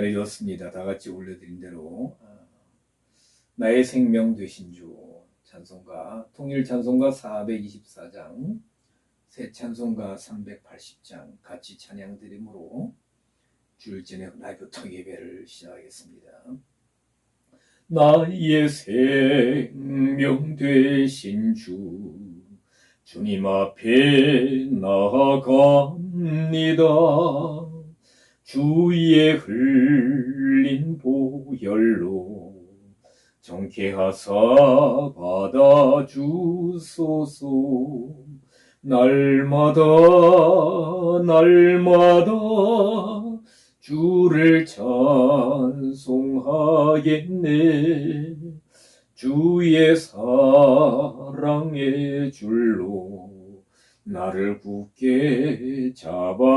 그래 좋습니다. 다 같이 올려드린 대로 나의 생명 되신 주 찬송가 통일 찬송가 424장 새 찬송가 380장 같이 찬양 드림으로 주일 저녁 라이브통 예배를 시작하겠습니다. 나의 생명 되신 주 주님 앞에 나아갑니다. 주의 흘린 보혈로 정케하사 받아주소서. 날마다 주를 찬송하겠네. 주의 사랑의 줄로 나를 굳게 잡아매소서.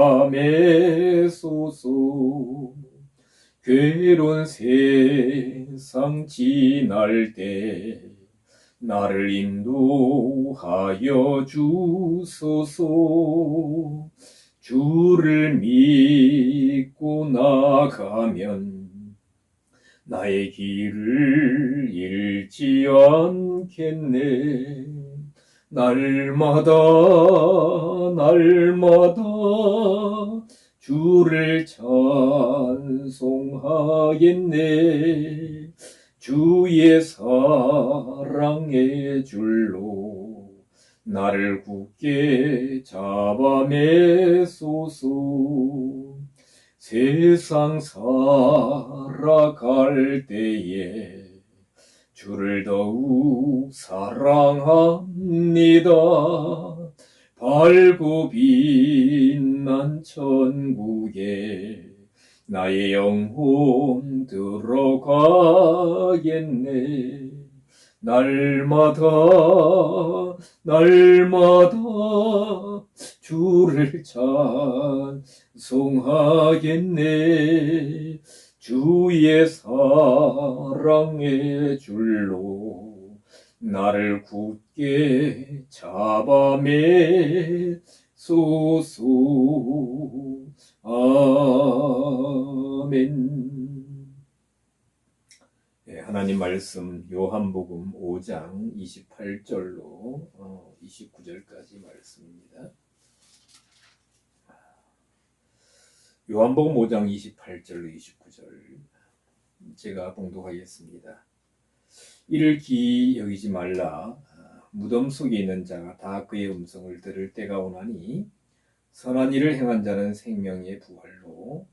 괴로운 세상 지날 때 나를 인도하여 주소서. 주를 믿고 나가면 나의 길을 잃지 않겠네. 날마다 주를 찬송하겠네. 주의 사랑의 줄로 나를 굳게 잡아매소서. 세상 살아갈 때에 주를 더욱 사랑합니다. 밝고 빛난 천국에 나의 영혼 들어가겠네. 날마다 주를 찬송하겠네. 주의 사랑의 줄로 나를 굳게 잡아매소서. 아멘. 네, 하나님 말씀 요한복음 5장 28절로 29절까지 말씀입니다. 요한복음 5장 28절로 29절 제가 봉독하겠습니다. 이를 기이 여기지 말라. 무덤 속에 있는 자가 다 그의 음성을 들을 때가 오나니 선한 일을 행한 자는 생명의 부활로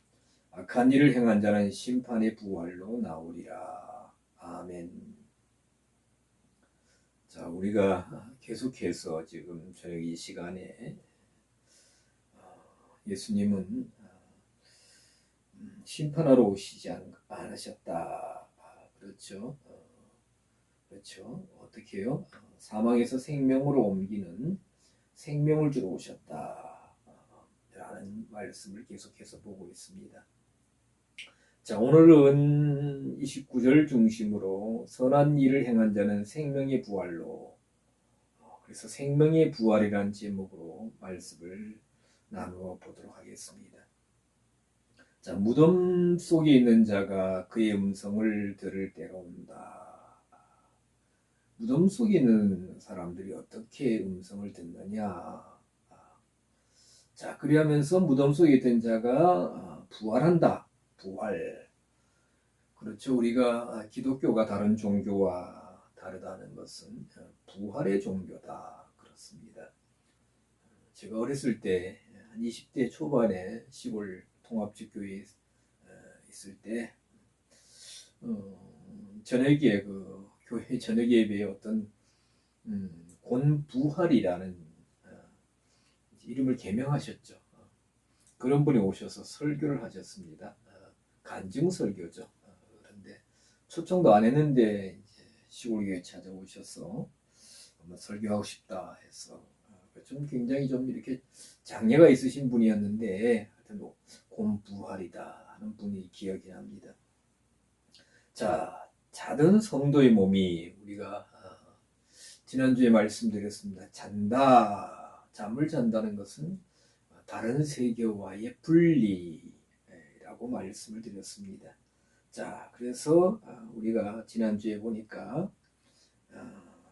악한 일을 행한 자는 심판의 부활로 나오리라. 아멘. 자, 우리가 계속해서 지금 저녁 이 시간에 예수님은 심판하러 오시지 않으셨다. 그렇죠? 그렇죠? 어떻게 해요? 사망에서 생명으로 옮기는 생명을 주러 오셨다. 라는 말씀을 계속해서 보고 있습니다. 자, 오늘은 29절 중심으로 선한 일을 행한 자는 생명의 부활로, 그래서 생명의 부활이라는 제목으로 말씀을 나누어 보도록 하겠습니다. 자, 무덤 속에 있는 자가 그의 음성을 들을 때가 온다. 무덤 속에 있는 사람들이 어떻게 음성을 듣느냐. 자, 그리하면서 무덤 속에 있던 자가 부활한다. 부활. 그렇죠. 우리가 기독교가 다른 종교와 다르다는 것은 부활의 종교다. 그렇습니다. 제가 어렸을 때 한 20대 초반에 시골 통합집교회에 있을 때 저녁에 그 교회 저녁 예배에 어떤 곤부활이라는 이름을 개명하셨죠. 그런 분이 오셔서 설교를 하셨습니다. 간증 설교죠. 그런데 초청도 안 했는데 이제 시골교회 찾아오셔서 한번 설교하고 싶다 해서 좀 굉장히 좀 이렇게 장애가 있으신 분이었는데 하여튼 뭐 곤부활이다 하는 분이 기억이 납니다. 자, 자던 성도의 몸이 우리가 지난주에 말씀드렸습니다. 잠을 잔다는 것은 다른 세계와의 분리라고 있다고 말씀을 드렸습니다. 자, 그래서 우리가 지난주에 보니까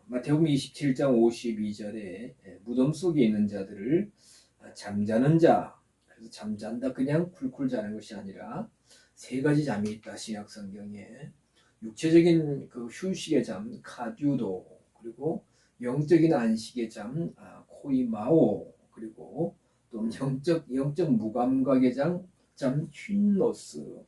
마태복음 27장 52절에 무덤 속에 있는 자들을 잠자는 자, 그래서 잠잔다 그냥 쿨쿨 자는 것이 아니라 세 가지 잠이 있다. 신약 성경에 육체적인 그 휴식의 잠 카듀도, 그리고 영적인 안식의 잠 코이마오, 그리고 또 영적 무감각의 잠 휜노스,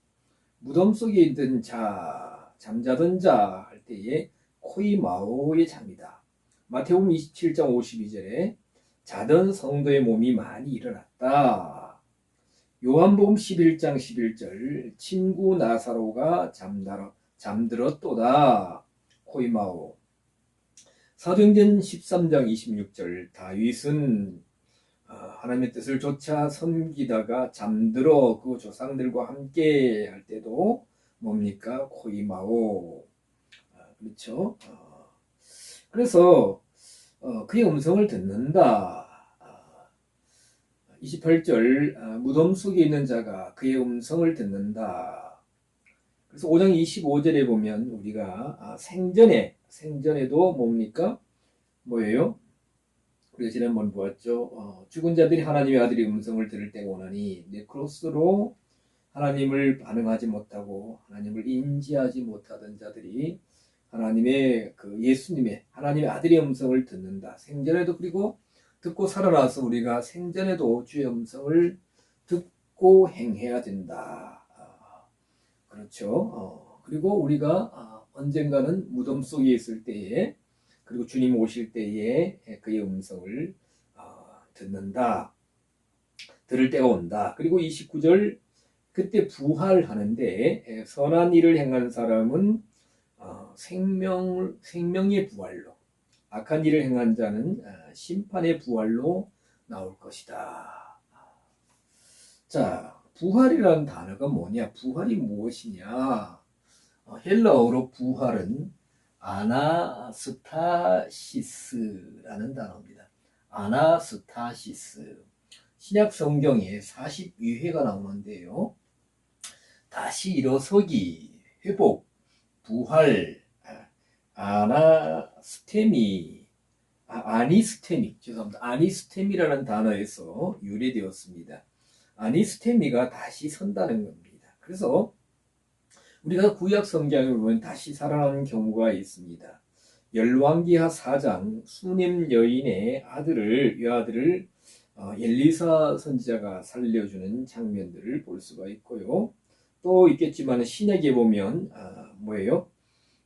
무덤 속에 있던 자, 잠자던 자 할 때에 코이마오의 잠이다. 마태복음 27장 52절에 자던 성도의 몸이 많이 일어났다. 요한복음 11장 11절 친구 나사로가 잠들었도다. 코이마오. 사도행전 13장 26절 다윗은 하나님의 뜻을 조차 섬기다가 잠들어 그 조상들과 함께 할 때도 뭡니까? 코이마오. 그렇죠? 그래서 그의 음성을 듣는다. 28절 무덤 속에 있는 자가 그의 음성을 듣는다. 그래서 5장 25절에 보면 우리가 생전에도 뭡니까? 뭐예요? 우리가 지난번 보았죠. 죽은 자들이 하나님의 아들의 음성을 들을 때가 오나니 네크로스로 하나님을 반응하지 못하고 하나님을 인지하지 못하던 자들이 하나님의 예수님의 하나님의 아들의 음성을 듣는다. 생전에도, 그리고 듣고 살아나서 우리가 생전에도 주의 음성을 듣고 행해야 된다. 그렇죠. 그리고 우리가 언젠가는 무덤 속에 있을 때에, 그리고 주님 오실 때에 그의 음성을 듣는다. 들을 때가 온다. 그리고 29절 그때 부활하는데 선한 일을 행한 사람은 생명의 부활로, 악한 일을 행한 자는 심판의 부활로 나올 것이다. 자, 부활이라는 단어가 뭐냐? 부활이 무엇이냐? 헬라어로 부활은 아나스타시스라는 단어입니다. 아나스타시스. 신약 성경에 42회가 나오는데요. 다시 일어서기, 회복, 부활, 아니스테미라는 단어에서 유래되었습니다. 아니스테미가 다시 선다는 겁니다. 그래서 우리가 구약 성경에 보면 다시 살아나는 경우가 있습니다. 열왕기하 4장 수님 여인의 외아들을 엘리사 선지자가 살려주는 장면들을 볼 수가 있고요. 또 있겠지만 신약에 보면 뭐예요?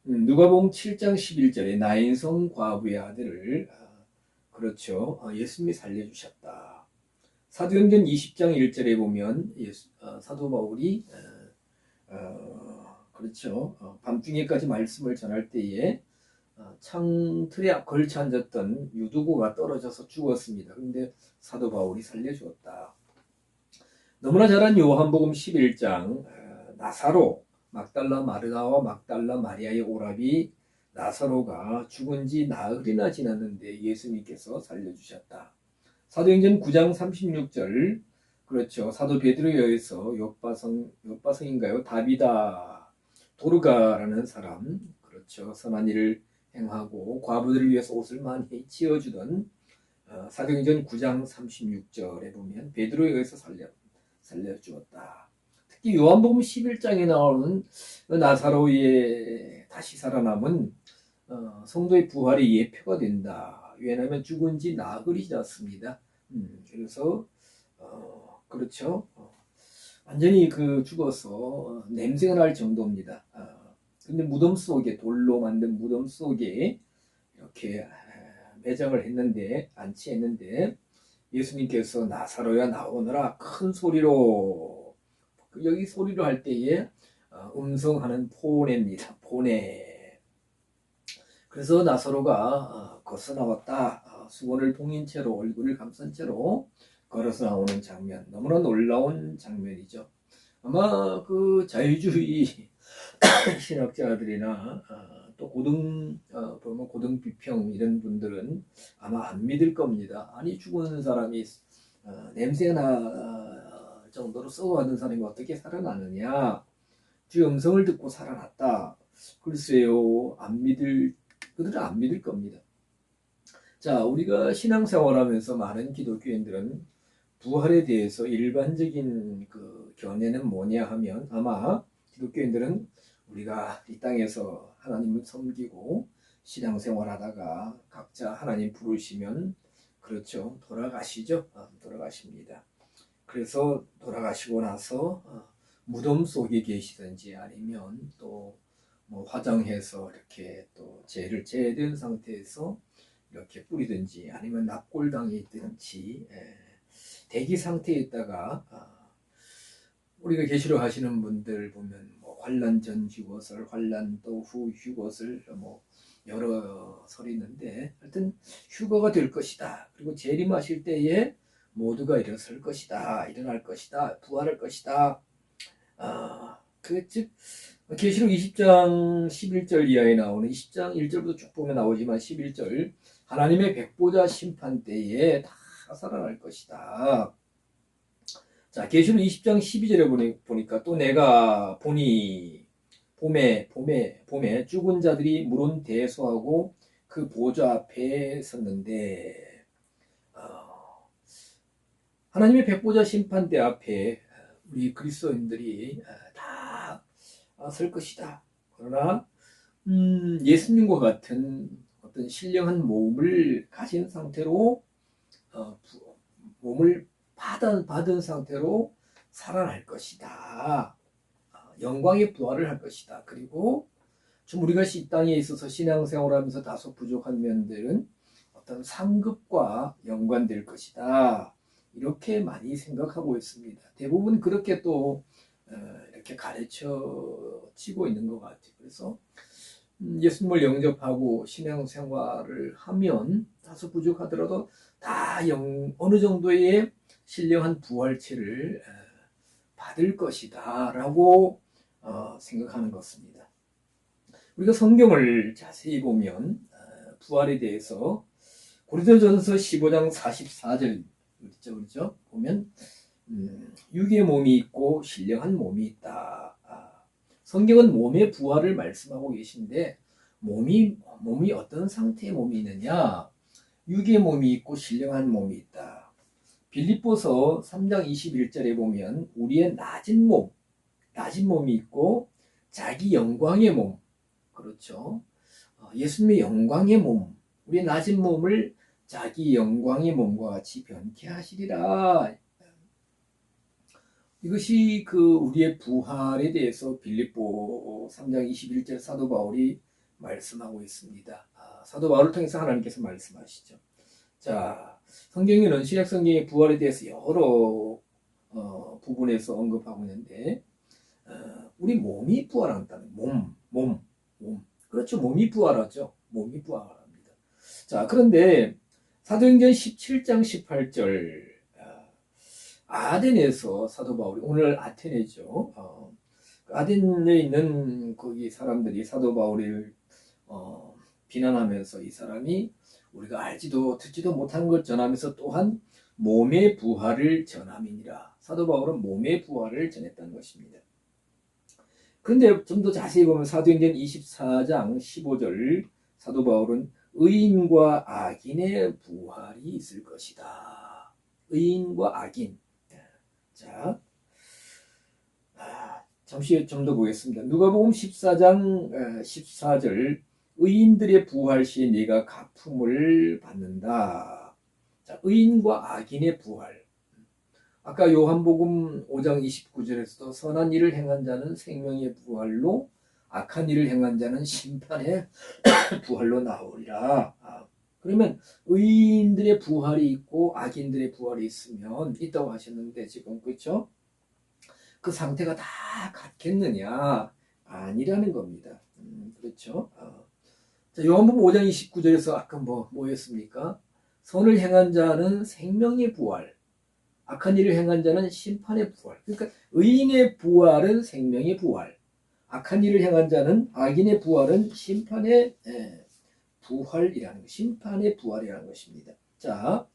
누가복음 7장 11절에 나인성 과부의 아들을 그렇죠. 예수님이 살려주셨다. 사도행전 20장 1절에 보면 사도 바울이 그렇죠. 밤중에까지 말씀을 전할 때에 창틀에 걸쳐 앉았던 유두고가 떨어져서 죽었습니다. 그런데 사도 바울이 살려주었다. 너무나 잘 아는 요한복음 11장 나사로, 막달라 마르다와 막달라 마리아의 오라비 나사로가 죽은 지 나흘이나 지났는데 예수님께서 살려주셨다. 사도행전 9장 36절 그렇죠. 사도 베드로에 의해서 욥바성인가요? 다비다 도르가라는 사람, 그렇죠. 선한 일을 행하고 과부들을 위해서 옷을 많이 지어주던 사도행전 9장 36절에 보면 베드로에 의해서 살려주었다. 특히 요한복음 11장에 나오는 나사로의 다시 살아남은 성도의 부활의 예표가 된다. 왜냐하면 죽은 지 나흘이 지났습니다. 그래서 그렇죠. 완전히 죽어서 냄새가 날 정도입니다. 근데 무덤 속에, 돌로 만든 무덤 속에 이렇게 매장을 했는데, 안치했는데 예수님께서 나사로야 나오너라 큰 소리로, 여기 소리로 할 때에 음성하는 포네입니다. 포네. 그래서 나사로가 걸어서 나왔다. 수건을 봉인 채로, 얼굴을 감싼 채로 걸어서 나오는 장면, 너무나 놀라운 장면이죠. 아마 자유주의 신학자들이나 또 고등 비평 이런 분들은 아마 안 믿을 겁니다. 아니, 죽은 사람이 냄새가 정도로 썩어가던 사람이 어떻게 살아나느냐? 주의 음성을 듣고 살아났다. 글쎄요, 그들은 안 믿을 겁니다. 자, 우리가 신앙생활하면서 많은 기독교인들은 부활에 대해서 일반적인 그 견해는 뭐냐 하면 아마 기독교인들은 우리가 이 땅에서 하나님을 섬기고 신앙생활하다가 각자 하나님 부르시면 그렇죠, 돌아가시죠. 돌아가십니다. 그래서 돌아가시고 나서 무덤 속에 계시든지 아니면 또 뭐 화장해서 이렇게 또 죄를 제된 상태에서 이렇게 뿌리든지 아니면 납골당에 있든지 대기 상태에 있다가 우리가 계시록 하시는 분들 보면 뭐 환란 전 휴거설, 환란 또 후 휴거설 뭐 여러 설이 있는데 하여튼 휴거가 될 것이다. 그리고 재림하실 때에 모두가 일어설 것이다. 일어날 것이다. 부활할 것이다. 즉 계시록 20장 11절 이하에 나오는 20장 1절부터 쭉 보면 나오지만 11절 하나님의 백보자 심판 때에 다 살아날 것이다. 자, 계시록 20장 12절에 보니까 또 내가 보니 봄에 죽은 자들이 물은 대소하고 그 보좌 앞에 섰는데 하나님의 백보자 심판대 앞에 우리 그리스도인들이 다 설 것이다. 그러나 예수님과 같은 어떤 신령한 몸을 가진 상태로 몸을 받은 상태로 살아날 것이다. 영광의 부활을 할 것이다. 그리고 좀 우리가 이 땅에 있어서 신앙생활하면서 다소 부족한 면들은 어떤 상급과 연관될 것이다. 이렇게 많이 생각하고 있습니다. 대부분 그렇게 또 이렇게 가르쳐지고 있는 것 같아요. 그래서 예수님을 영접하고 신앙생활을 하면 다소 부족하더라도 다 어느 정도의 신령한 부활체를 받을 것이다 라고 생각하는 것입니다. 우리가 성경을 자세히 보면 부활에 대해서 고린도전서 15장 44절 그렇죠? 보면 육의 몸이 있고 신령한 몸이 있다. 성경은 몸의 부활을 말씀하고 계신데 몸이 어떤 상태의 몸이 있느냐? 육의 몸이 있고 신령한 몸이 있다. 빌립보서 3장 21절에 보면 우리의 낮은 몸이 있고 자기 영광의 몸, 그렇죠? 예수님의 영광의 몸, 우리의 낮은 몸을 자기 영광의 몸과 같이 변케 하시리라. 이것이 우리의 부활에 대해서 빌립보 3장 21절 사도 바울이 말씀하고 있습니다. 사도 바울을 통해서 하나님께서 말씀하시죠. 자, 성경에는 신약 성경의 부활에 대해서 여러 부분에서 언급하고 있는데 우리 몸이 부활한다는 몸. 그렇죠. 몸이 부활하죠. 몸이 부활합니다. 자, 그런데 사도행전 17장 18절 아덴에서 사도 바울이 오늘 아테네죠. 아덴에 있는 거기 사람들이 사도 바울을 비난하면서 이 사람이 우리가 알지도 듣지도 못한 것 전하면서 또한 몸의 부활을 전함이니라. 사도 바울은 몸의 부활을 전했다는 것입니다. 그런데 좀 더 자세히 보면 사도행전 24장 15절 사도 바울은 의인과 악인의 부활이 있을 것이다. 의인과 악인. 자, 잠시 좀 더 보겠습니다. 누가복음 14장 14절 의인들의 부활 시에 네가 가품을 받는다. 자, 의인과 악인의 부활. 아까 요한복음 5장 29절에서도 선한 일을 행한 자는 생명의 부활로 악한 일을 행한 자는 심판의 부활로 나오리라. 그러면 의인들의 부활이 있고 악인들의 부활이 있다고 하셨는데 지금 그렇죠? 그 상태가 다 같겠느냐? 아니라는 겁니다. 그렇죠? 자, 요한복음 5장 29절에서 아까 뭐였습니까? 선을 행한 자는 생명의 부활, 악한 일을 행한 자는 심판의 부활. 그러니까 의인의 부활은 생명의 부활, 악한 일을 행한 자는 악인의 부활은 심판의 부활이라는 것, 심판의 부활이라는 것입니다. 자,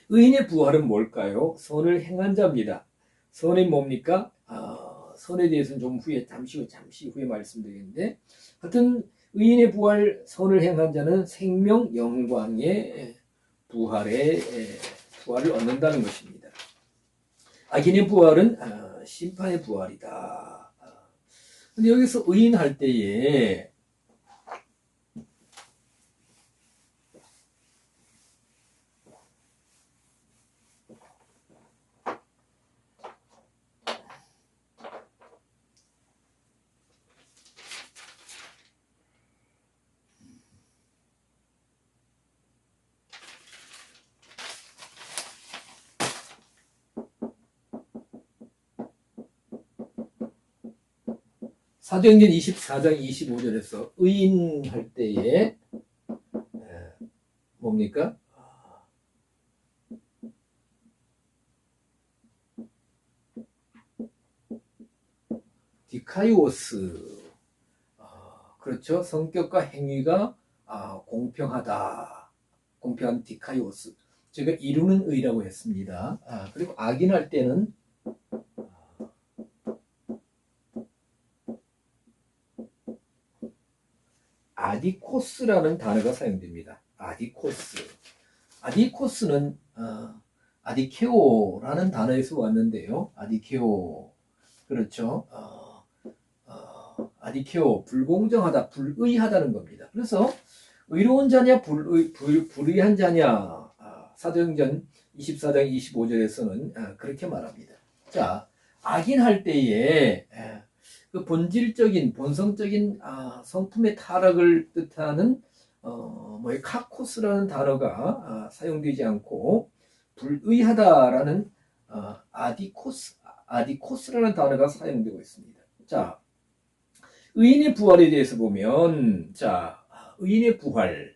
의인의 부활은 뭘까요? 선을 행한 자입니다. 선이 뭡니까? 선에 대해서는 좀 후에 잠시 후에 말씀드리겠는데, 하여튼 의인의 부활, 선을 행한 자는 생명 영광의 부활을 얻는다는 것입니다. 악인의 부활은 심판의 부활이다. 근데 여기서 의인 할 때에 사도행전 24장 25절에서 의인 할 때에 뭡니까? 디카이오스, 그렇죠. 성격과 행위가 공평하다. 공평한 디카이오스. 제가 이루는 의라고 했습니다. 그리고 악인할 때는 아디코스라는 단어가 사용됩니다. 아디코스. 아디코스는 아디케오라는 단어에서 왔는데요. 아디케오. 그렇죠. 아디케오, 불공정하다, 불의하다는 겁니다. 그래서 의로운 자냐, 불의한 자냐, 사도행전 24장 25절에서는 그렇게 말합니다. 자, 악인할 때에 그 본질적인, 본성적인 성품의 타락을 뜻하는 카코스라는 단어가 사용되지 않고 불의하다라는 아디코스라는 단어가 사용되고 있습니다. 자, 의인의 부활에 대해서 보면, 자, 의인의 부활,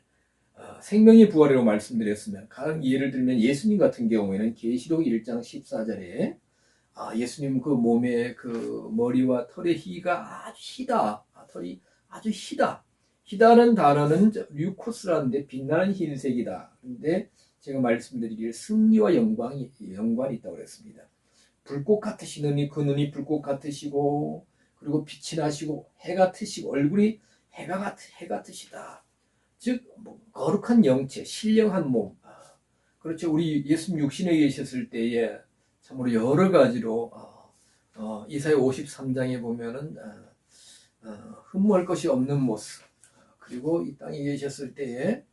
생명의 부활이라고 말씀드렸으면, 가령 예를 들면 예수님 같은 경우에는 계시록 1장 14절에 예수님 그 몸에 그 머리와 털의 희가 아주 희다. 털이 아주 희다. 희다는 단어는 류코스라는데 빛나는 흰색이다. 근데 제가 말씀드리길 승리와 영광이 있다고 그랬습니다. 불꽃 같으시느니 그 눈이 불꽃 같으시고 그리고 빛이 나시고 해가 트시고 얼굴이 해 같으시다. 즉 거룩한 영체, 신령한 몸. 그렇죠. 우리 예수님 육신에 계셨을 때에 참으로 여러 가지로 이사야 53장에 보면은 흠모할 것이 없는 모습, 그리고 이 땅에 계셨을 때에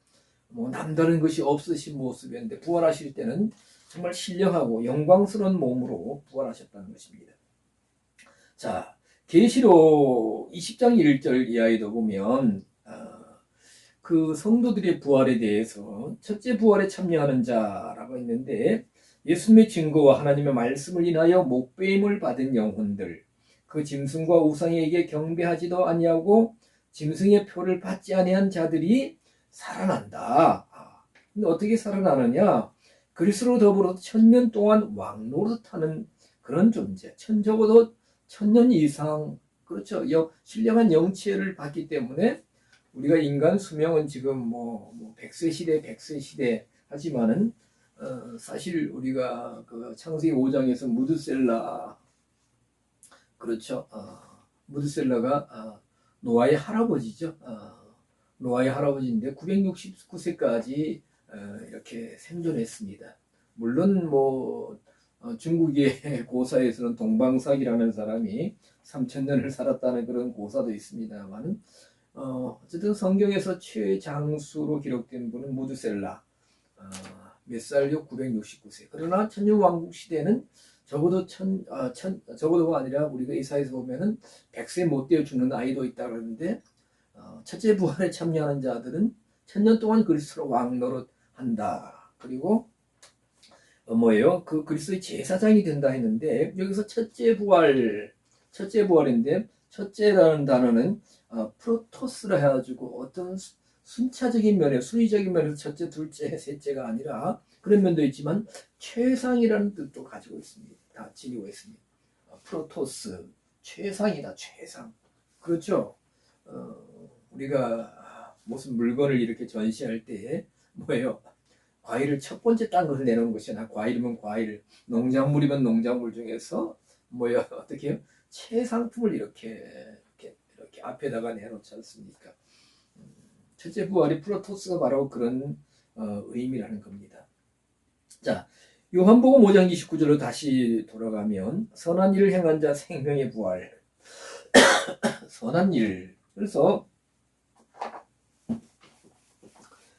뭐 남다른 것이 없으신 모습이었는데 부활하실 때는 정말 신령하고 영광스러운 몸으로 부활하셨다는 것입니다. 자, 계시록 20장 1절 이하에도 보면 그 성도들의 부활에 대해서 첫째 부활에 참여하는 자라고 있는데, 예수님의 증거와 하나님의 말씀을 인하여 목배임을 받은 영혼들, 그 짐승과 우상에게 경배하지도 아니하고 짐승의 표를 받지 아니한 자들이 살아난다. 근데 어떻게 살아나느냐? 그리스도로 더불어 1000년 동안 왕노릇하는 그런 존재. 적어도 1000년 이상, 그렇죠. 신령한 영체를 받기 때문에 우리가 인간 수명은 지금 뭐 100세 시대 하지만은 사실 우리가 그 창세기 5장에서 무드셀라, 그렇죠. 무드셀라가 노아의 할아버지죠. 노아의 할아버지인데 969세까지 이렇게 생존했습니다. 물론 중국의 고사에서는 동방삭이라는 사람이 3000년을 살았다는 그런 고사도 있습니다만, 어쨌든 성경에서 최장수로 기록된 분은 무드셀라, 몇 살요? 969세. 그러나 천년왕국 시대는 적어도가 아니라 우리가 이사에서 보면은 100세 못 되어 죽는 아이도 있다 그러는데, 첫째 부활에 참여하는 자들은 1000년 동안 그리스도로 왕노릇 한다. 그리고 그 그리스도의 제사장이 된다 했는데, 여기서 첫째 부활인데, 첫째라는 단어는 프로토스라 해가지고 어떤 순차적인 면에, 순위적인 면에서 첫째, 둘째, 셋째가 아니라 그런 면도 있지만 최상이라는 뜻도 가지고 있습니다. 다 지니고 있습니다. 프로토스, 최상이다, 최상. 그렇죠. 우리가 무슨 물건을 이렇게 전시할 때 과일을 첫 번째 딴 것을 내놓은 것이 아니라, 과일이면 과일, 농작물이면 농작물 중에서 뭐야 어떻게 해요? 최상품을 이렇게 앞에다가 내놓지 않습니까? 첫째 부활이 프로토스가 바로 그런 의미라는 겁니다. 자, 요한복음 5장 29절로 다시 돌아가면 선한 일을 행한 자 생명의 부활. 선한 일. 그래서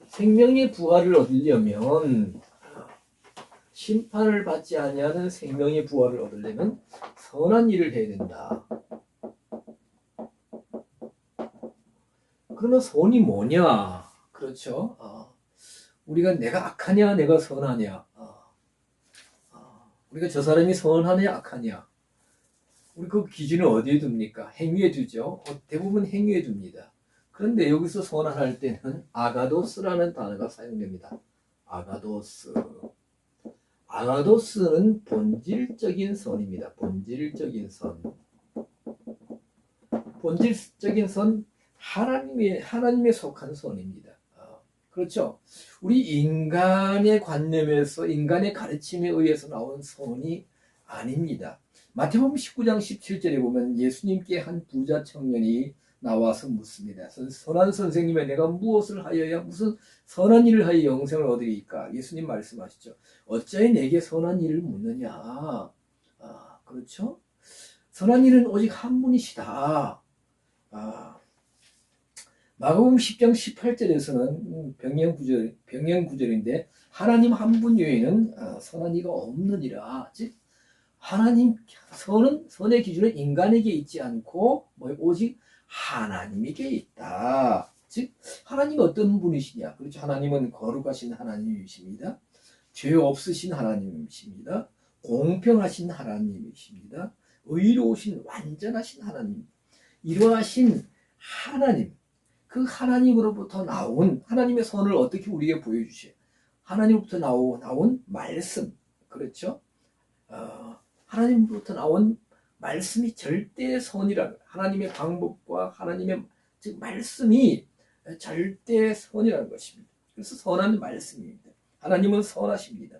생명의 부활을 얻으려면 심판을 받지 아니하는 생명의 부활을 얻으려면 선한 일을 해야 된다. 그러면 선이 뭐냐? 그렇죠. 우리가 내가 악하냐, 내가 선하냐? 우리가 저 사람이 선하냐, 악하냐? 우리 그 기준을 어디에 둡니까? 행위에 두죠. 대부분 행위에 둡니다. 그런데 여기서 선언할 때는 아가도스라는 단어가 사용됩니다. 아가도스. 아가도스는 본질적인 선입니다. 본질적인 선. 본질적인 선, 하나님에 속한 선입니다. 그렇죠. 우리 인간의 관념에서, 인간의 가르침에 의해서 나온 선이 아닙니다. 마태복음 19장 17절에 보면 예수님께 한 부자 청년이 나와서 묻습니다. 선한 선생님의 내가 무엇을 하여야 무슨 선한 일을 하여 영생을 얻으리까? 예수님 말씀하시죠. 어찌하여 내게 선한 일을 묻느냐? 그렇죠? 선한 일은 오직 한 분이시다. 마가복음 10장 18절에서는 병행 구절인데 하나님 한 분 외에는 선한 이가 없느니라. 즉 하나님 선의 기준은 인간에게 있지 않고 오직 하나님에게 있다. 즉 하나님은 어떤 분이시냐? 그렇죠. 하나님은 거룩하신 하나님이십니다. 죄 없으신 하나님이십니다. 공평하신 하나님이십니다. 의로우신 완전하신 하나님. 이러하신 하나님, 그 하나님으로부터 나온 하나님의 선을 어떻게 우리에게 보여주셔요? 하나님으로부터 나온 말씀, 그렇죠? 하나님으로부터 나온 말씀이 절대 선이라는, 하나님의 방법과 하나님의 즉 말씀이 절대 선이라는 것입니다. 그래서 선한 말씀입니다. 하나님은 선하십니다.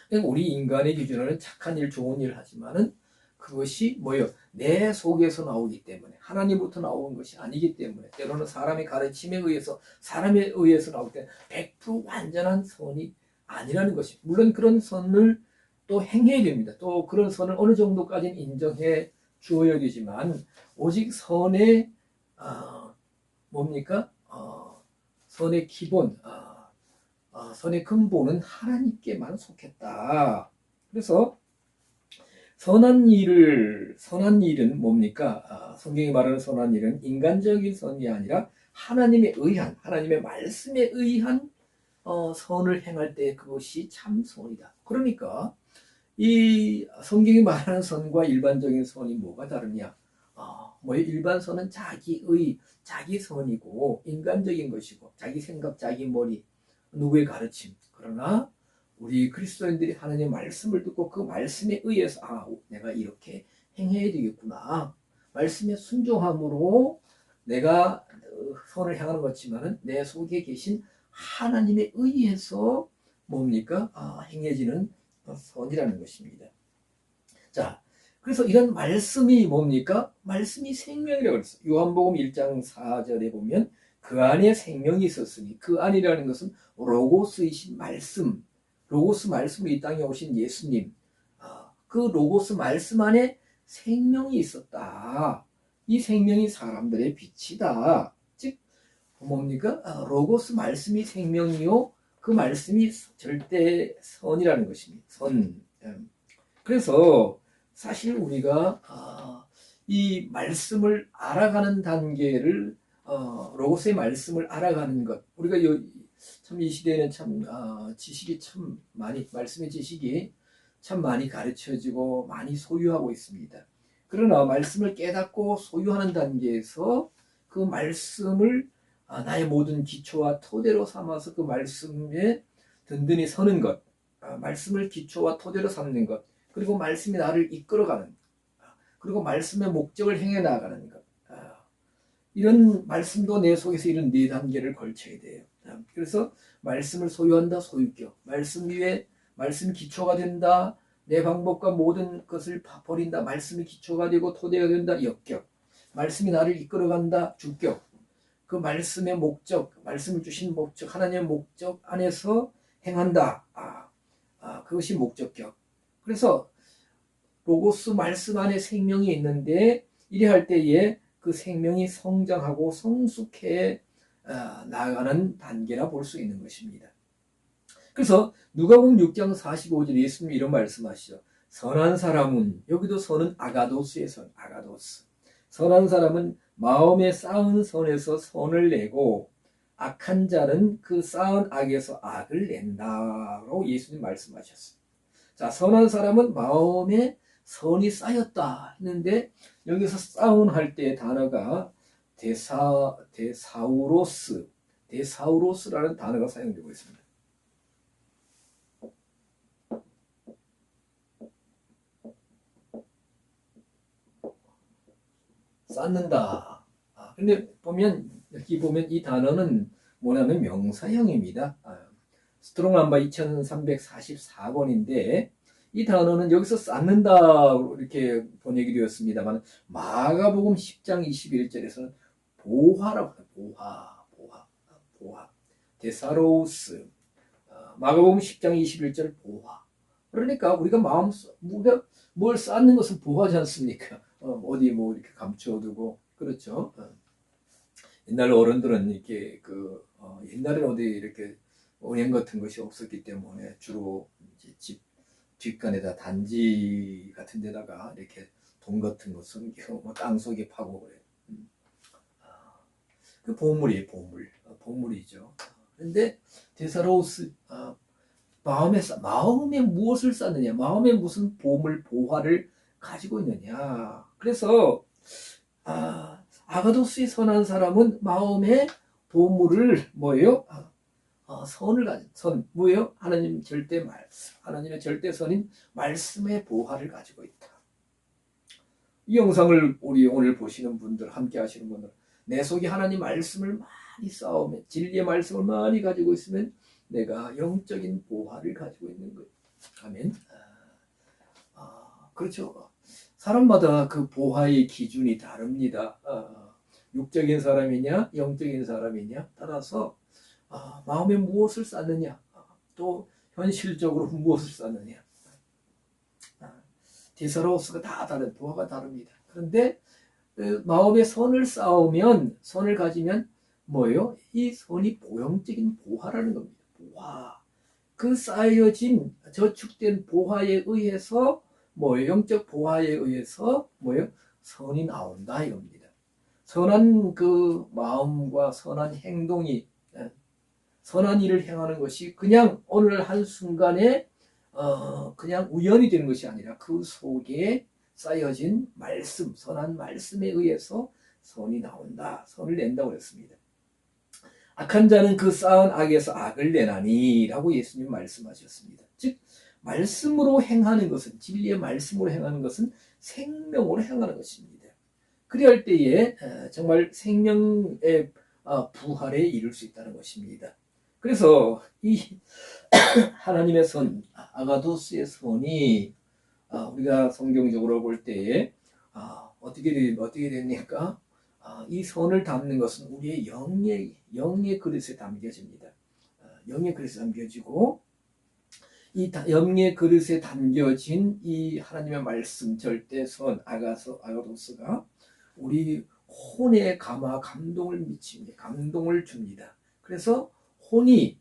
그러니까 우리 인간의 기준으로는 착한 일, 좋은 일을 하지만은 그것이 내 속에서 나오기 때문에, 하나님부터 나온 것이 아니기 때문에, 때로는 사람의 가르침에 의해서, 사람에 의해서 나올 때 100% 완전한 선이 아니라는 것입니다. 물론 그런 선을 또 행해야 됩니다. 또 그런 선을 어느 정도까지는 인정해 주어야 되지만, 오직 선의 선의 기본, 선의 근본은 하나님께만 속했다. 그래서 선한 일은 뭡니까? 성경이 말하는 선한 일은 인간적인 선이 아니라 하나님에 의한, 하나님의 말씀에 의한 선을 행할 때 그것이 참 선이다. 그러니까 이 성경이 말하는 선과 일반적인 선이 뭐가 다르냐? 일반 선은 자기의, 자기 선이고 인간적인 것이고 자기 생각, 자기 머리, 누구의 가르침. 그러나 우리 그리스도인들이 하나님의 말씀을 듣고 그 말씀에 의해서 내가 이렇게 행해야 되겠구나. 말씀에 순종함으로 내가 선을 향하는 것지만은 내 속에 계신 하나님에 의해서 행해지는 선이라는 것입니다. 자, 그래서 이런 말씀이 뭡니까? 말씀이 생명이라고 그랬어요. 요한복음 1장 4절에 보면 그 안에 생명이 있었으니, 그 안이라는 것은 로고스이신 말씀, 로고스 말씀으로 이 땅에 오신 예수님, 그 로고스 말씀 안에 생명이 있었다. 이 생명이 사람들의 빛이다. 즉 로고스 말씀이 생명이요, 그 말씀이 절대 선이라는 것입니다. 선. 그래서 사실 우리가 이 말씀을 알아가는 단계를, 로고스의 말씀을 알아가는 것, 우리가 참 이 시대에는 참 지식이 참 많이, 말씀의 지식이 참 많이 가르쳐지고 많이 소유하고 있습니다. 그러나 말씀을 깨닫고 소유하는 단계에서 그 말씀을 나의 모든 기초와 토대로 삼아서 그 말씀에 든든히 서는 것, 말씀을 기초와 토대로 삼는 것, 그리고 말씀이 나를 이끌어가는, 그리고 말씀의 목적을 행해 나가는 것, 이런 말씀도 내 속에서 이런 네 단계를 걸쳐야 돼요. 그래서 말씀을 소유한다, 소유격, 말씀 위에 말씀 기초가 된다, 내 방법과 모든 것을 버린다. 말씀이 기초가 되고 토대가 된다. 역격. 말씀이 나를 이끌어간다. 주격. 그 말씀의 목적, 말씀을 주신 목적, 하나님의 목적 안에서 행한다. 그것이 목적격. 그래서 로고스 말씀 안에 생명이 있는데 이래 할 때에 그 생명이 성장하고 성숙해 나아가는 단계라 볼 수 있는 것입니다. 그래서 누가복음 6장 45절에 예수님이 이런 말씀하시죠. 선한 사람은, 여기도 선은 아가도스의 선, 아가도스. 선한 사람은 마음에 쌓은 선에서 선을 내고 악한 자는 그 쌓은 악에서 악을 낸다라고 예수님 말씀하셨어요. 자, 선한 사람은 마음에 선이 쌓였다 했는데 여기서 쌓은 할 때의 단어가 데사우로스라는 단어가 사용되고 있습니다. 쌓는다. 근데 여기 보면 이 단어는 뭐냐면 명사형입니다. 스트롱 넘버 2344번인데 이 단어는 여기서 쌓는다 이렇게 번역이 되었습니다만 마가복음 10장 21절에서는 보화라고 해요. 보화. 데사로우스. 마가복음 10장 21절 보화. 그러니까 우리가 뭘 쌓는 것은 보화지 않습니까? 어디 뭐 이렇게 감춰두고 그렇죠. 옛날 어른들은 이렇게 옛날에는 어디 이렇게 은행 같은 것이 없었기 때문에 주로 이제 집 뒷간에다 단지 같은 데다가 이렇게 돈 같은 거 숨기고 뭐 땅속에 파고 그래요. 그 보물이죠. 그런데 데사로우스 마음에 무엇을 쌓느냐, 마음에 무슨 보화를 가지고 있느냐. 그래서 아가도스의 선한 사람은 마음에 보물을 뭐예요? 선을 가진 뭐예요? 하나님의 절대선인 말씀의 보화를 가지고 있다. 이 영상을 우리 오늘 보시는 분들, 함께 하시는 분들, 내 속에 하나님 말씀을 많이 쌓으면, 진리의 말씀을 많이 가지고 있으면 내가 영적인 보화를 가지고 있는 거예요. 아멘. 그렇죠. 사람마다 그 보화의 기준이 다릅니다. 육적인 사람이냐, 영적인 사람이냐 따라서 마음에 무엇을 쌓느냐, 또 현실적으로 무엇을 쌓느냐. 데사로우스가 다 다른, 보화가 다릅니다. 그런데 마음에 선을 가지면 뭐예요? 이 선이 보형적인 보화라는 겁니다. 보화. 그 쌓여진 저축된 보화에 의해서 영적 보화에 의해서 선이 나온다 이겁니다. 선한 그 마음과 선한 행동이 선한 일을 행하는 것이 그냥 오늘 한순간에 그냥 우연이 되는 것이 아니라 그 속에 쌓여진 말씀, 선한 말씀에 의해서 선이 나온다, 선을 낸다고 그랬습니다. 악한 자는 그 쌓은 악에서 악을 내나니 라고 예수님 말씀하셨습니다. 즉 말씀으로 행하는 것은, 진리의 말씀으로 행하는 것은 생명으로 행하는 것입니다. 그리할 때에 정말 생명의 부활에 이룰 수 있다는 것입니다. 그래서 이 하나님의 선, 아가도스의 선이 우리가 성경적으로 볼 때에 어떻게 됩니까? 이 선을 담는 것은 우리의 영의 그릇에 담겨집니다. 영의 그릇에 담겨지고 이 영의 그릇에 담겨진 이 하나님의 말씀, 절대선, 아가도스가 우리 혼에 감동을 미칩니다. 감동을 줍니다. 그래서 혼이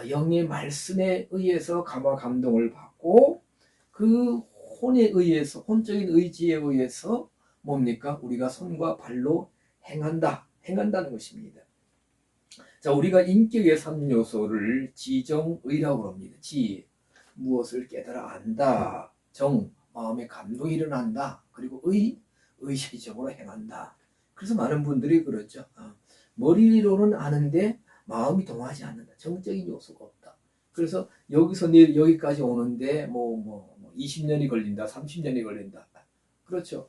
영의 말씀에 의해서 감동을 받고 그 혼에 의해서, 혼적인 의지에 의해서 뭡니까? 우리가 손과 발로 행한다는 것입니다. 자, 우리가 인격의 3요소를 지정의라고 합니다. 지, 무엇을 깨달아 안다. 정, 마음의 감동이 일어난다. 그리고 의식적으로 행한다. 그래서 많은 분들이 그러죠. 머리로는 아는데 마음이 동하지 않는다. 정적인 요소가 없다. 그래서 여기서 여기까지 오는데 20년이 걸린다. 30년이 걸린다. 그렇죠.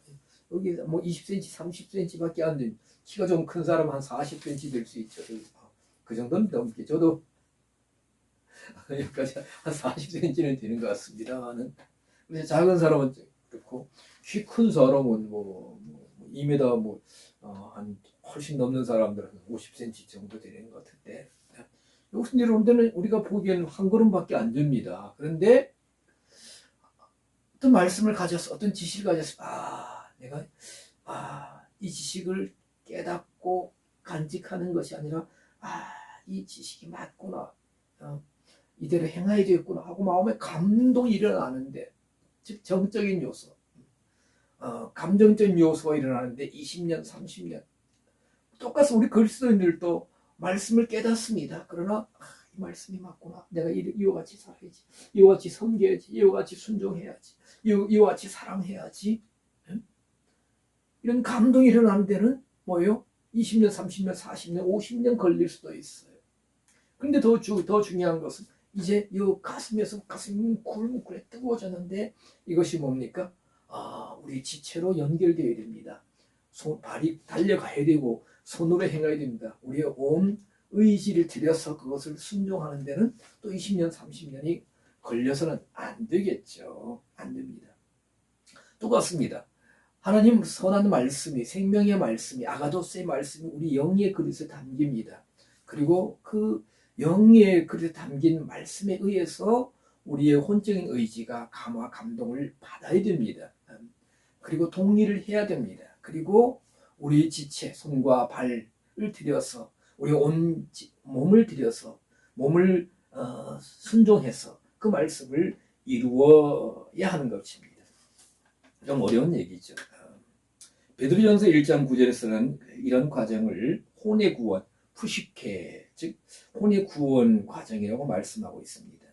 여기 20cm, 30cm밖에 안 돼. 키가 좀 큰 사람 한 40cm 될 수 있죠. 그 정도는 넘게. 저도 여기까지 한 40cm는 되는 것 같습니다만은. 근데 작은 사람은 그렇고 키 큰 사람은 2m 한 훨씬 넘는 사람들은 50cm 정도 되는 것 같은데 여기서 내려온 데는 우리가 보기에는 한 걸음밖에 안 됩니다. 그런데 어떤 말씀을 가져서 어떤 지식을 가져서 내가 이 지식을 깨닫고 간직하는 것이 아니라 이 지식이 맞구나, 이대로 행해야 되겠구나 하고 마음에 감동이 일어나는데, 즉 정적인 요소, 감정적인 요소가 일어나는데 20년, 30년 똑같이 우리 그리스도인들도 말씀을 깨닫습니다. 그러나 이 말씀이 맞구나, 내가 이와 같이 살아야지, 이와 같이 섬겨야지, 이와 같이 순종해야지, 이와 같이 사랑해야지, 이런 감동이 일어나는 데는 뭐예요? 20년, 30년, 40년, 50년 걸릴 수도 있어요. 그런데 더 중요한 것은 이제 이 가슴에서 가슴이 굴무굴에 뜨거워졌는데 이것이 뭡니까? 우리 지체로 연결되어야 됩니다. 발이 달려가야 되고 손으로 행해야 됩니다. 우리의 온 의지를 들여서 그것을 순종하는 데는 또 20년, 30년이 걸려서는 안 되겠죠. 안 됩니다. 똑같습니다. 하나님 선한 말씀이, 생명의 말씀이, 아가도스의 말씀이 우리 영의 그릇에 담깁니다. 그리고 그 영의 그릇에 담긴 말씀에 의해서 우리의 혼적인 의지가 감화, 감동을 받아야 됩니다. 그리고 동의를 해야 됩니다. 그리고 우리 지체, 손과 발을 들여서, 우리 온 몸을 들여서, 몸을 순종해서 그 말씀을 이루어야 하는 것입니다. 좀 어려운 얘기죠. 베드로전서 1장 9절에서는 이런 과정을 혼의 구원, 푸시케, 즉 혼의 구원 과정이라고 말씀하고 있습니다.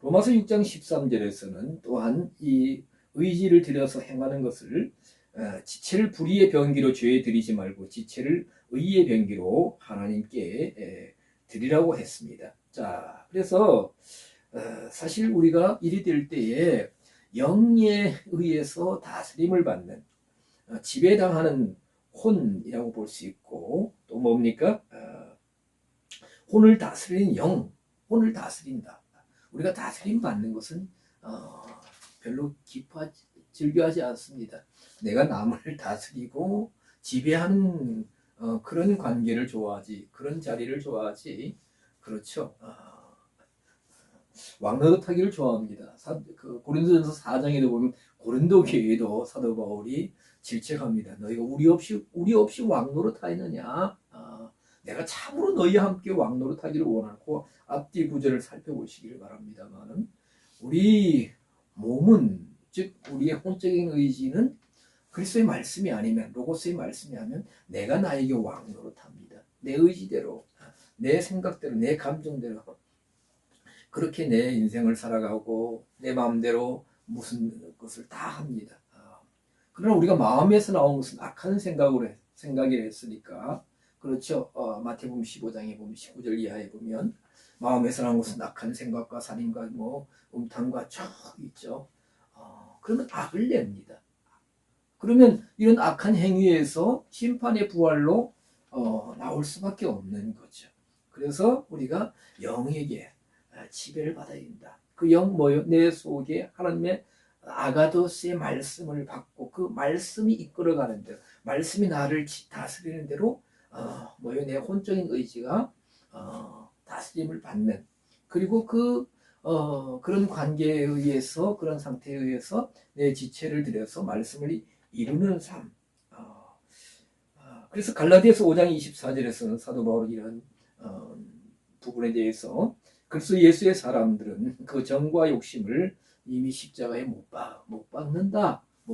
로마서 6장 13절에서는 또한 이 의지를 들여서 행하는 것을 지체를 불의의 병기로 죄에 드리지 말고 지체를 의의 병기로 하나님께 드리라고 했습니다. 자, 그래서 사실 우리가 일이 될 때에 영에 의해서 다스림을 받는, 지배당하는 혼이라고 볼 수 있고, 또 뭡니까? 혼을 다스리는 영, 혼을 다스린다. 우리가 다스림 받는 것은 별로 즐겨하지 않습니다. 내가 남을 다스리고 지배하는 그런 관계를 좋아하지, 그런 자리를 좋아하지. 그렇죠. 왕노릇하기를 좋아합니다. 고린도전서 4장에도 보면 고린도 교회도 사도 바울이 질책합니다. 너희가 우리 없이 왕노릇하였느냐? 내가 참으로 너희와 함께 왕노릇하기를 원하고, 앞뒤 구절을 살펴보시기를 바랍니다만은, 우리 몸은, 즉 우리의 혼적인 의지는 그리스도의 말씀이 아니면, 로고스의 말씀이 아니면 내가 나에게 왕노릇합니다. 내 의지대로, 내 생각대로, 내 감정대로 그렇게 내 인생을 살아가고 내 마음대로 무슨 것을 다 합니다. 그러나 우리가 마음에서 나온 것은 악한 생각이 했으니까, 그렇죠. 마태복음 15장에 보면 19절 이하에 보면 마음에서 나온 것은 악한 생각과 살인과 음탕과 척 있죠. 그러면 악을 냅니다. 그러면 이런 악한 행위에서 심판의 부활로 나올 수밖에 없는 거죠. 그래서 우리가 영에게 지배를 받아야 된다. 그 영 내 속에 하나님의 아가도스의 말씀을 받고 그 말씀이 이끌어가는 대로, 말씀이 나를 다스리는 대로 내 혼적인 의지가 다스림을 받는, 그리고 그런 관계에 의해서, 그런 상태에 의해서 내 지체를 들여서 말씀을 이루는 삶. 그래서 갈라디아서 5장 24절에서는 사도 바울이 이런 부분에 대해서 그리스도 예수의 사람들은 그 정과 욕심을 이미 십자가에 못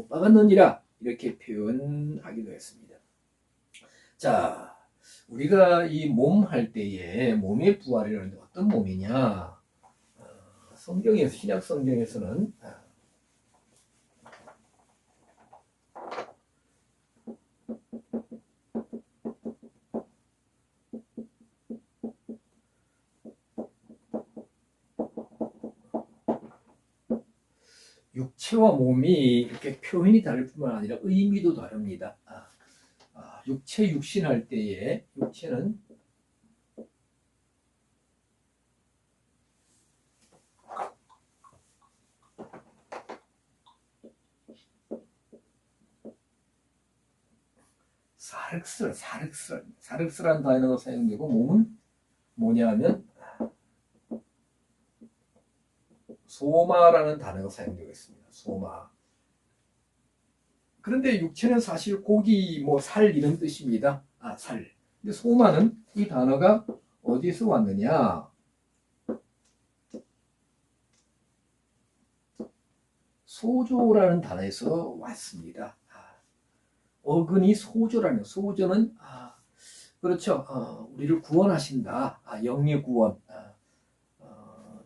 박았느니라, 이렇게 표현하기도 했습니다. 자, 우리가 이 몸 할 때에 몸의 부활이라는 어떤 몸이냐? 성경에서, 신약 성경에서는 육체와 몸이 이렇게 표현이 다를 뿐만 아니라 의미도 다릅니다. 육체, 육신 할 때에 육체는 사륵스란 단어가 사용되고 몸은 뭐냐면 소마라는 단어가 사용되고 있습니다. 소마. 그런데 육체는 사실 고기, 뭐 살 이런 뜻입니다. 살. 근데 소마는 이 단어가 어디서 왔느냐? 소조라는 단어에서 왔습니다. 어근이 소조라는, 소조는 그렇죠. 우리를 구원하신다. 영의 구원.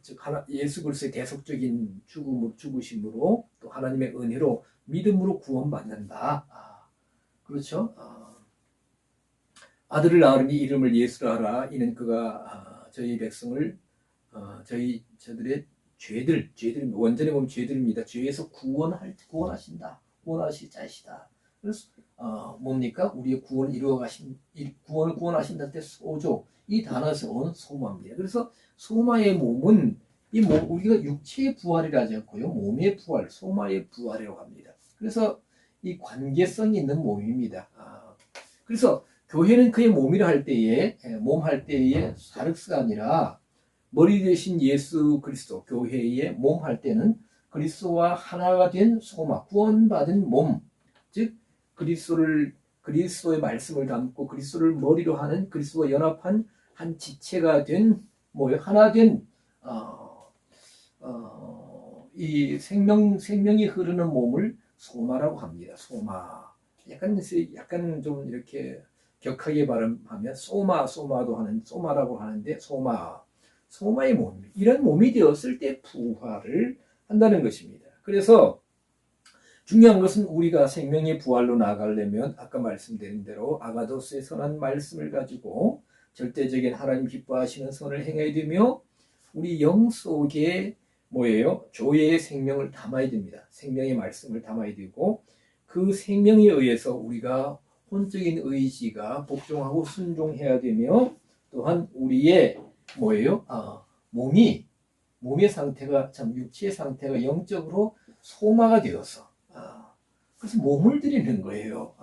즉 예수 그리스도의 대속적인 죽으심으로 또 하나님의 은혜로 믿음으로 구원받는다. 그렇죠. 아들을 낳으니 이름을 예수라 하라. 이는 그가 저희 백성을 저들의 죄들 원전에 보면 죄들입니다. 죄에서 구원하신다. 구원하실 자이시다. 그래서 뭡니까? 우리의 구원을 구원하신다 때 소조, 이 단어에서 온 소마입니다. 그래서 소마의 몸은 우리가 육체의 부활이라 하지 않고요, 몸의 부활, 소마의 부활이라고 합니다. 그래서 이 관계성이 있는 몸입니다. 그래서 교회는 그의 몸이라 할 때에, 몸 할 때에 사륵스가 아니라 머리 대신 예수 그리스도, 교회의 몸 할 때는 그리스도와 하나가 된 소마, 구원받은 몸, 즉 그리스도의 말씀을 담고 그리스도를 머리로 하는, 그리스도와 연합한 한 지체가 된, 하나 된 이 생명이 흐르는 몸을 소마라고 합니다. 소마. 약간 좀 이렇게 격하게 발음하면 소마도 하는, 소마라고 하는데, 소마의 몸. 이런 몸이 되었을 때 부활을 한다는 것입니다. 그래서 중요한 것은 우리가 생명의 부활로 나아가려면 아까 말씀드린 대로 아가도스의 선한 말씀을 가지고 절대적인 하나님 기뻐하시는 선을 행해야 되며, 우리 영 속에 조예의 생명을 담아야 됩니다. 생명의 말씀을 담아야 되고, 그 생명에 의해서 우리가 혼적인 의지가 복종하고 순종해야 되며, 또한 우리의 몸의 상태가, 육체의 상태가 영적으로 소마가 되어서, 그래서 몸을 드리는 거예요.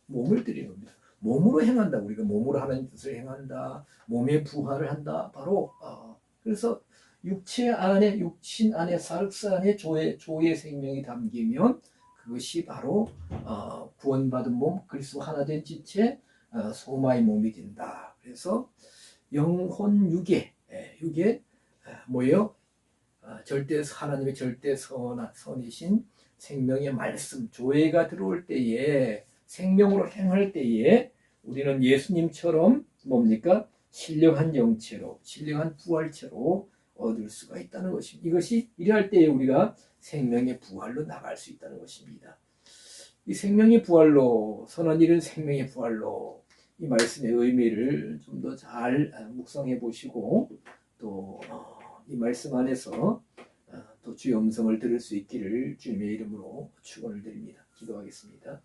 몸을 드리는 겁니다. 몸으로 행한다. 우리가 몸으로 하나님 뜻을 행한다. 몸의 부활을 한다. 바로 그래서 육신 안에 사륵스 안에 조의 생명이 담기면 그것이 바로 구원받은 몸, 그리스도 하나 된 지체, 소마의 몸이 된다. 그래서 영혼 육에 하나님의 절대 선이신 생명의 말씀, 조예가 들어올 때에, 생명으로 행할 때에 우리는 예수님처럼 신령한 영체로, 신령한 부활체로 얻을 수가 있다는 것입니다. 이것이 이럴 때에 우리가 생명의 부활로 나갈 수 있다는 것입니다. 이 생명의 부활로, 선한 일은 생명의 부활로, 이 말씀의 의미를 좀 더 잘 묵상해 보시고, 또 이 말씀 안에서 또 주의 음성을 들을 수 있기를 주님의 이름으로 축원을 드립니다. 기도하겠습니다.